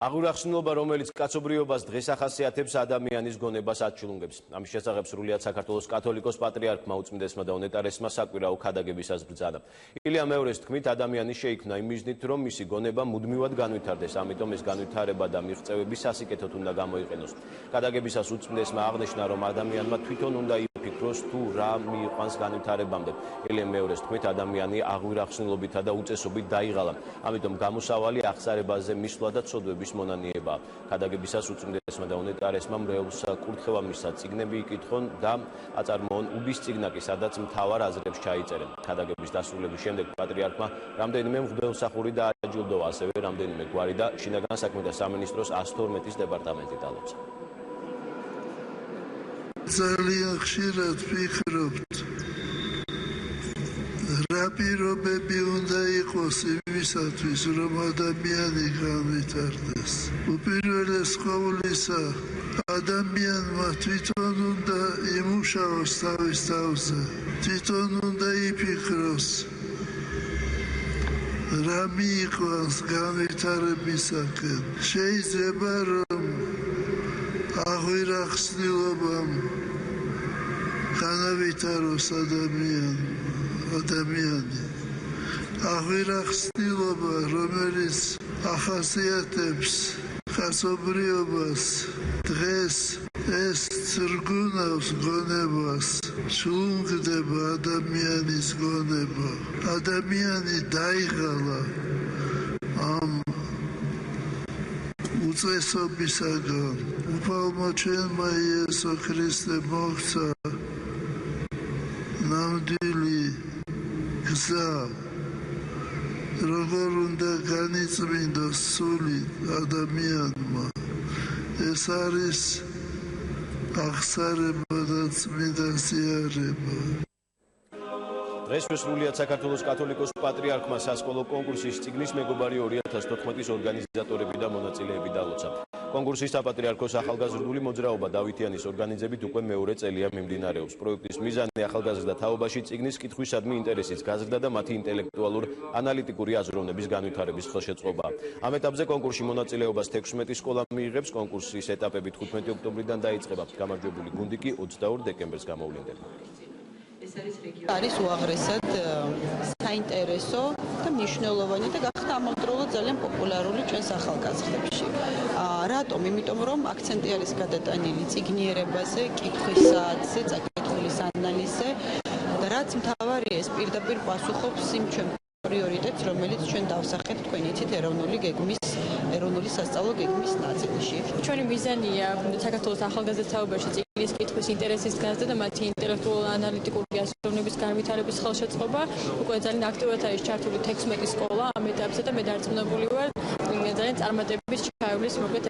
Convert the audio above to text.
აღურახსნილობა, რომელიც კაცობრიობას დღეს ახასიათებს ადამიანის გონებას აჩვენებს. ამის შესახებ სრულიად საქართველოს კათოლიკოს პატრიარქმა უწმინდესმა და უნეტარესმა საკვირაო ქადაგებისას ბრძანა. ილია მეურეს თქმით, ადამიანი შეიქმნა იმ მიზნით, რომ მისი გონება მუდმივად განვითარდეს, ამიტომ ეს განვითარება და მიღწევები სასიკეთოდ უნდა გამოიყენოს. ქადაგებისას უწმინდესმა აღნიშნა, რომ ადამიანმა თვითონ უნდა იფიქროს თუ რა მიიყვანს განვითარებამდე. ილია მეურეს თქმით, ადამიანი აღურახსნილობითა და უწესობით დაიღალა, ამიტომ გამოსავალი აღსარებაზე მისვლა და ცოდვების მონანიება. ქადაგებისას უწმინდესმა და უნეტარესმა მრევლს კურთხევა მისცა, წიგნები იკითხონ და აწარმოონ უბის წიგნაკი, სადაც მთავარ აზრებს ჩაიწერენ. ქადაგების დასრულების შემდეგ პატრიარქმა რამდენიმე მღვდელმსახური დააჯილდოვა, ასევე რამდენიმე გვარი და შინაგან საქმეთა სამინისტროს 112-ის დეპარტამენტი დალოცა. ძალიან ხშირად ვფიქრობთ, რა პირობები უნდა იყოს იმისათვის, რომ ადამიანი განვითარდეს. უპირველეს ყოვლისა, ადამიანმა თვითონ უნდა იმუშაოს თავის თავზე, თვითონ უნდა იფიქროს, რა მიიყვანს განვითარებისაკენ. შეიძლება რომ აღურახსნილობამ განავითაროს ადამიანი. აღურახსნილობა, რომელიც ახასიათებს კაცობრიობას, დღეს ეს ცრგუნავს გონებას, სრულდება ადამიანის გონება. ადამიანი დაიღალა ამ უწესობისაგან. უფალმა ჩვენმა იესო ქრისტე მოგცა ნამდვილი გზა, როგორ უნდა განიწმინდოს სული ადამიანმა. ეს არის აღსარება და წმინდა სიარება. დღეს სრულიად საქართველოს კათოლიკოს პატრიარქმა სასკოლო კონკურსის წიგნის მეგობარი 2014-ის ორგანიზატორები და მონაწილეები დალოცა. კონკურსის საპატრიარქოს ახალგაზრდული მოძრაობა დავითიანის ორგანიზებით უკვე მეორე წელია მიმდინარეობს. პროექტის მიზანი ახალგაზრდა თაობაში წიგნის კითხვისადმი ინტერესის გაზრდა და მათი ინტელექტუალურ-ანალიტიკური აზროვნების განვითარების ხელშეწყობაა. ამ ეტაპზე კონკურსში მონაწილეობას 16 სკოლა მიიღებს. კონკურსის ეტაპები 15 ოქტომბრიდან დაიწყება. გამარჯვებული გუნდი კი 22 დეკემბერს გამოვლინდება. არის უაღრესად საინტერესო და მნიშვნელოვანი და გახდა ამავდროულად ძალიან პოპულარული ჩვენს ახალგაზრდებში. რატომ? იმიტომ რომ აქცენტი არის გადატანილი წიგნიერებაზე, კითხვისაზე, წაკითხვის ანალიზზე და რაც მთავარია, ეს პირდაპირ პასუხობს იმ ჩვენ პრიორიტეტს, რომელიც ჩვენ დავსახეთ თქვენი იცით ეროვნული სასწავლო გეგმის ნაწილში. ჩვენი მიზანია საქართველოს ახალგაზრდა თაობაში წიგნის კითხვის ინტერესის გაზრდა და მათი ინტელექტუალურ-ანალიტიკური აზროვნების განვითარების ხელშეწყობა. უკვე ძალიან აქტიურად არის ჩართული 16 სკოლა ამ ეტაპზე და მე დარწმუნებული ვარ, ძალიან წარმატების ჩაევლის მოგეთ